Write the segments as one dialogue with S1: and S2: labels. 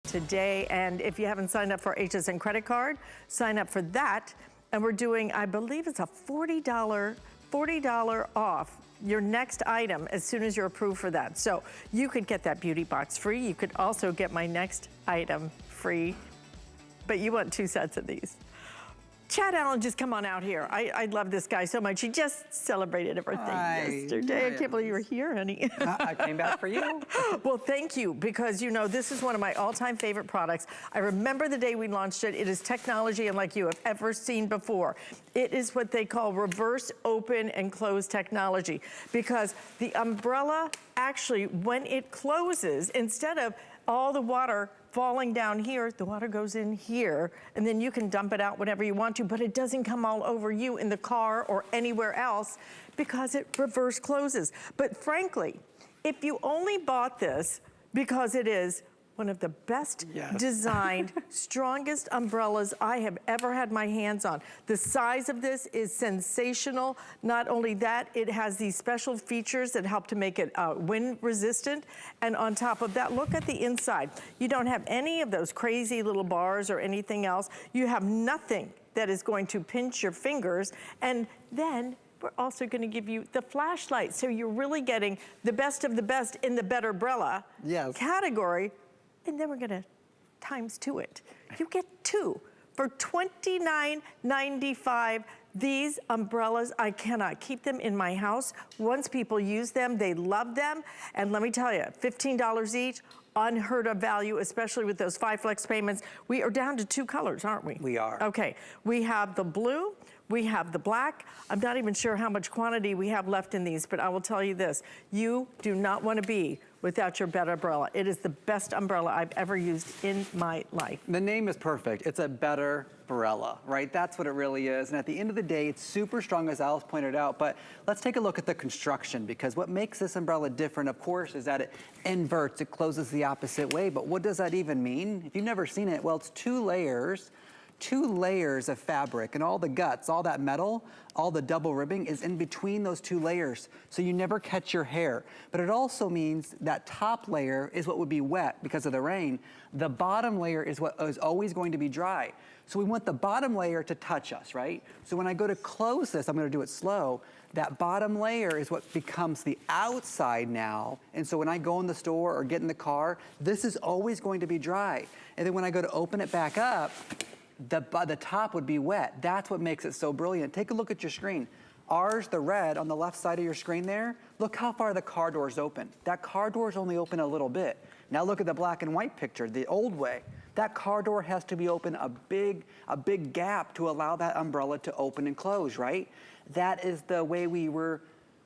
S1: today. And if you haven't signed up for HSN credit card, sign up for that. And we're doing, I believe it's a $40 off your next item as soon as you're approved for that. So you could get that beauty box free. You could also get my next item free, but you want 2 sets of these. Chad Allen, just come on out here. I love this guy so much. He just celebrated a birthday yesterday. I can't believe you were here, honey.
S2: I came back for you.
S1: Well, thank you, because you know, this is one of my all-time favorite products. I remember the day we launched it. It is technology unlike you have ever seen before. It is what they call reverse open and close technology, because the umbrella actually, when it closes, instead of all the water falling down here, the water goes in here, and then you can dump it out whenever you want to, but it doesn't come all over you in the car or anywhere else because it reverse closes. But frankly, if you only bought this because it is one of the best designed, strongest umbrellas I have ever had my hands on. The size of this is sensational. Not only that, it has these special features that help to make it wind resistant. And on top of that, look at the inside. You don't have any of those crazy little bars or anything else. You have nothing that is going to pinch your fingers. And then we're also going to give you the flashlight. So you're really getting the best of the best in the Betterbrella category. And then we're gonna ×2 it. You get 2 for $29.95. These umbrellas, I cannot keep them in my house. Once people use them, they love them. And let me tell you, $15 each, unheard of value, especially with those 5 flex payments. We are down to 2 colors, aren't we?
S2: We are.
S1: Okay, we have the blue, we have the black. I'm not even sure how much quantity we have left in these, but I will tell you this. You do not want to be without your Betterbrella. It is the best umbrella I've ever used in my life.
S2: The name is perfect. It's a Betterbrella, right? That's what it really is. And at the end of the day, it's super strong, as Alice pointed out. But let's take a look at the construction, because what makes this umbrella different, of course, is that it inverts. It closes the opposite way. But what does that even mean? If you've never seen it, well, it's 2 layers of fabric, and all the guts, all that metal, all the double ribbing is in between those 2 layers, so you never catch your hair. But it also means that top layer is what would be wet because of the rain. The bottom layer is what is always going to be dry. So we want the bottom layer to touch us, right? So when I go to close this, I'm gonna do it slow, that bottom layer is what becomes the outside now. And so when I go in the store or get in the car, this is always going to be dry. And then when I go to open it back up, the top would be wet. That's what makes it so brilliant. Take a look at your screen. Ours, the red on the left side of your screen there, look how far the car door's open. That car door's only open a little bit. Now look at the black and white picture, the old way. That car door has to be open a big gap to allow that umbrella to open and close, right? That is the way we were,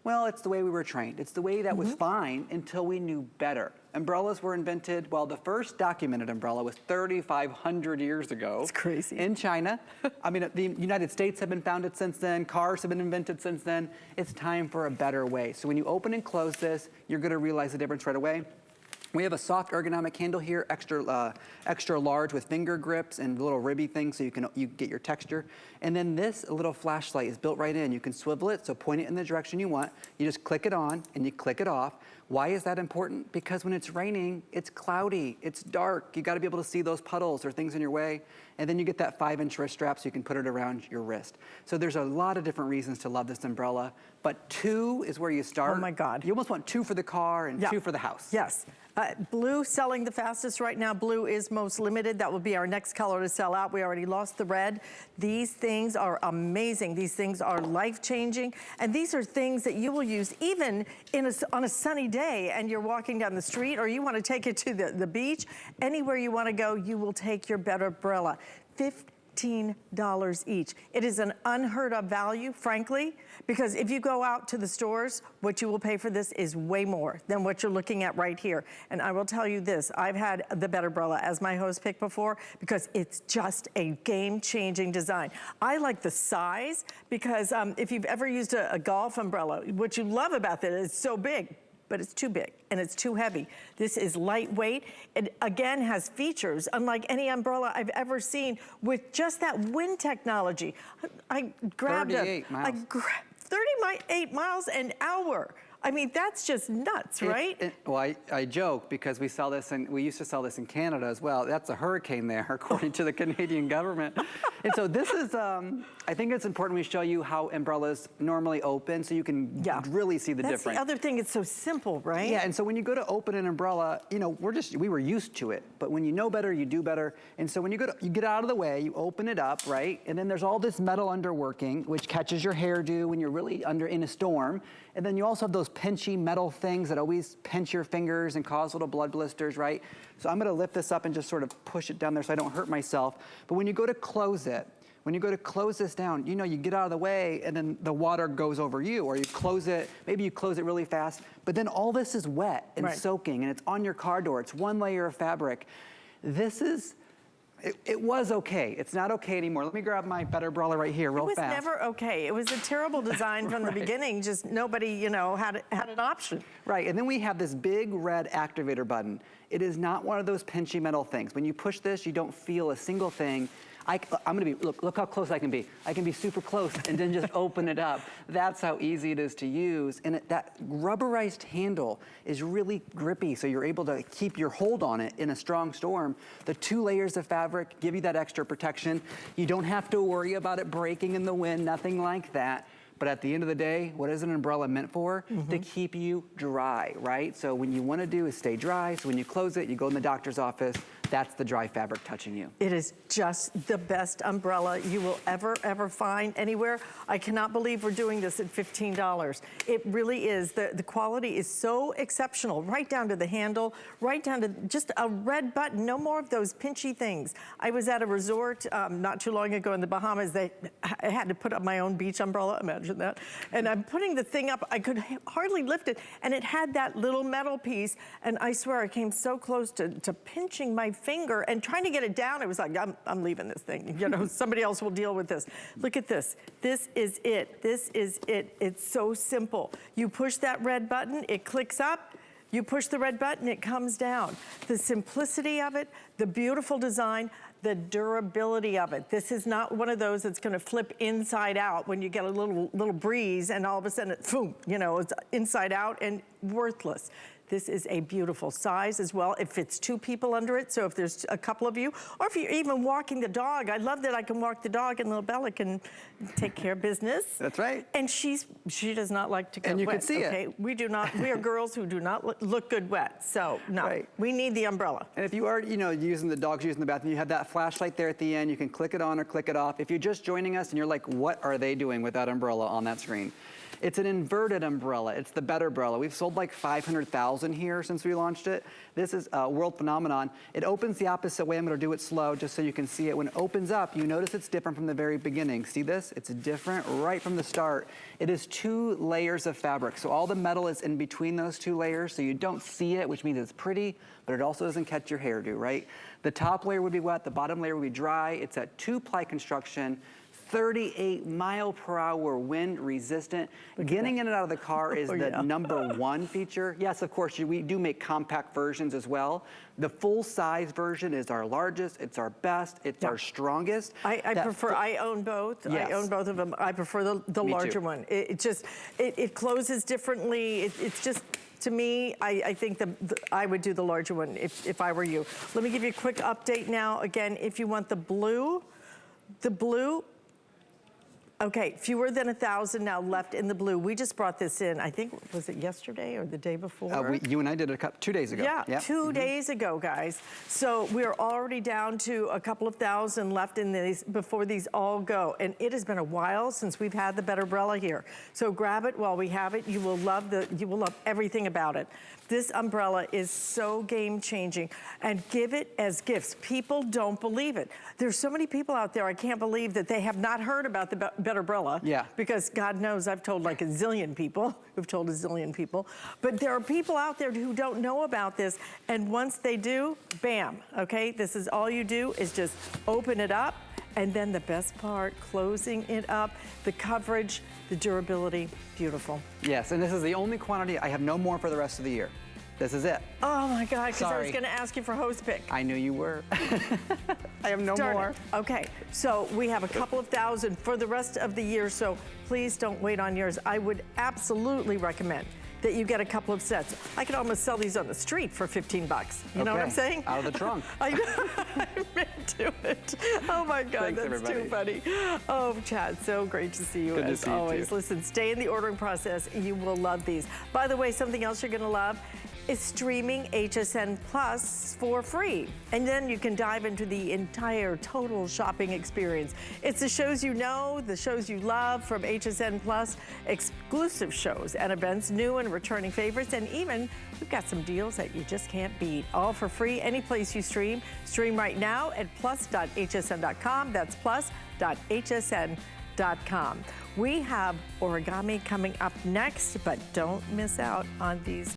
S2: well, it's the way we were trained. It's the way that was fine until we knew better. Umbrellas were invented, well, the first documented umbrella was 3,500 years ago.
S1: It's crazy.
S2: In China. I mean, the United States have been founded since then. Cars have been invented since then. It's time for a better way. So when you open and close this, you're gonna realize the difference right away. We have a soft ergonomic handle here, extra large with finger grips and little ribby things so you get your texture. And then this little flashlight is built right in. You can swivel it, so point it in the direction you want. You just click it on and you click it off. Why is that important? Because when it's raining, it's cloudy, it's dark. You gotta be able to see those puddles or things in your way. And then you get that 5-inch wrist strap so you can put it around your wrist. So there's a lot of different reasons to love this umbrella, but 2 is where you start.
S1: Oh my God.
S2: You almost want 2 for the car and 2 for the house.
S1: Yes. Blue selling the fastest right now. Blue is most limited. That will be our next color to sell out. We already lost the red. These things are amazing. These things are life-changing. And these are things that you will use even on a sunny day and you're walking down the street, or you want to take it to the beach. Anywhere you want to go, you will take your Betterbrella. $15 each. It is an unheard of value, frankly, because if you go out to the stores, what you will pay for this is way more than what you're looking at right here. And I will tell you this, I've had the Betterbrella as my hose pick before because it's just a game-changing design. I like the size because if you've ever used a golf umbrella, what you love about that is it's so big, but it's too big and it's too heavy. This is lightweight. It again has features unlike any umbrella I've ever seen with just that wind technology. I grabbed
S2: 38 miles.
S1: 38 miles an hour. I mean, that's just nuts, right?
S2: Well, I joke because we used to sell this in Canada as well. That's a hurricane there, according to the Canadian government. And so this is, I think it's important we show you how umbrellas normally open so you can really see the difference.
S1: That's the other thing, it's so simple, right?
S2: Yeah, and so when you go to open an umbrella, you know, we were used to it, but when you know better, you do better. And so when you get out of the way, you open it up, right? And then there's all this metal underworking, which catches your hairdo when you're really in a storm. And then you also have those pinchy metal things that always pinch your fingers and cause little blood blisters, right? So I'm gonna lift this up and just sort of push it down there so I don't hurt myself. But when you go to close it, when you go to close this down, you know, you get out of the way and then the water goes over you, or you close it, maybe you close it really fast, but then all this is wet and soaking and it's on your car door. It's one layer of fabric. This is, it was okay. It's not okay anymore. Let me grab my Betterbrella right here real fast.
S1: It was never okay. It was a terrible design from the beginning. Just nobody, you know, had an option.
S2: Right, and then we have this big red activator button. It is not one of those pinchy metal things. When you push this, you don't feel a single thing. I'm gonna be, look how close I can be. I can be super close and then just open it up. That's how easy it is to use. And that rubberized handle is really grippy, so you're able to keep your hold on it in a strong storm. The 2 layers of fabric give you that extra protection. You don't have to worry about it breaking in the wind, nothing like that. But at the end of the day, what is an umbrella meant for? To keep you dry, right? So when you want to do is stay dry. So when you close it, you go in the doctor's office, that's the dry fabric touching you.
S1: It is just the best umbrella you will ever find anywhere. I cannot believe we're doing this at $15. It really is. The quality is so exceptional, right down to the handle, right down to just a red button, no more of those pinchy things. I was at a resort not too long ago in the Bahamas. I had to put up my own beach umbrella, imagine that. And I'm putting the thing up, I could hardly lift it, and it had that little metal piece, and I swear I came so close to pinching my finger and trying to get it down. It was like, I'm leaving this thing. You know, somebody else will deal with this. Look at this. This is it. This is it. It's so simple. You push that red button, it clicks up. You push the red button, it comes down. The simplicity of it, the beautiful design, the durability of it. This is not one of those that's gonna flip inside out when you get a little breeze and all of a sudden, boom, you know, it's inside out and worthless. This is a beautiful size as well. It fits 2 people under it, so if there's a couple of you, or if you're even walking the dog, I love that I can walk the dog and little Bella can take care of business.
S2: That's right.
S1: And she does not like to get wet.
S2: And you can see
S1: it. We do not, we are girls who do not look good wet, so no, we need the umbrella.
S2: And if you are, you know, using the bathroom, you have that flashlight there at the end, you can click it on or click it off. If you're just joining us and you're like, what are they doing with that umbrella on that screen? It's an inverted umbrella. It's the Betterbrella. We've sold like 500,000 here since we launched it. This is a world phenomenon. It opens the opposite way. I'm gonna do it slow just so you can see it. When it opens up, you notice it's different from the very beginning. See this? It's different right from the start. It is 2 layers of fabric. So all the metal is in between those 2 layers, so you don't see it, which means it's pretty, but it also doesn't catch your hairdo, right? The top layer would be wet, the bottom layer would be dry. It's a 2-ply construction. 38 mile per hour wind resistant. Getting in and out of the car is the #1 feature. Yes, of course, we do make compact versions as well. The full-size version is our largest, it's our best, it's our strongest.
S1: I own both.
S2: Yes.
S1: I own both of them. I prefer the larger one. It closes differently. It's just, to me, I think I would do the larger one if I were you. Let me give you a quick update now. Again, if you want the blue, okay, fewer than 1,000 now left in the blue. We just brought this in, I think, was it yesterday or the day before?
S2: You and I did it 2 days ago.
S1: Yeah, 2 days ago, guys. So we're already down to a couple of thousand left in these before these all go. And it has been a while since we've had the Betterbrella here. So grab it while we have it. You will love everything about it. This umbrella is so game-changing, and give it as gifts. People don't believe it. There's so many people out there, I can't believe that they have not heard about the Betterbrella.
S2: Yeah.
S1: Because God knows I've told like a zillion people, who've told a zillion people. But there are people out there who don't know about this, and once they do, bam, okay? This is all you do is just open it up, and then the best part, closing it up, the coverage, the durability, beautiful.
S2: Yes, and this is the only quantity. I have no more for the rest of the year. This is it.
S1: Oh my God, because I was gonna ask you for hose pick.
S2: I knew you were. I have no more.
S1: Okay, so we have a couple of thousand for the rest of the year, so please don't wait on yours. I would absolutely recommend that you get a couple of sets. I could almost sell these on the street for 15 bucks. You know what I'm saying?
S2: Out of the trunk.
S1: I know. I'm into it. Oh my God,
S2: Thanks,
S1: that's
S2: everybody.
S1: too funny. Oh, Chad, so great to see you
S2: Good to
S1: as
S2: see you,
S1: always.
S2: too.
S1: Listen, stay in the ordering process. You will love these. By the way, something else you're gonna love is streaming HSN Plus for free. And then you can dive into the entire total shopping experience. It's the shows you know, the shows you love from HSN Plus, exclusive shows and events, new and returning favorites, and even we've got some deals that you just can't beat. All for free, any place you stream. Stream right now at plus.hsn.com. That's plus.hsn.com. We have origami coming up next, but don't miss out on these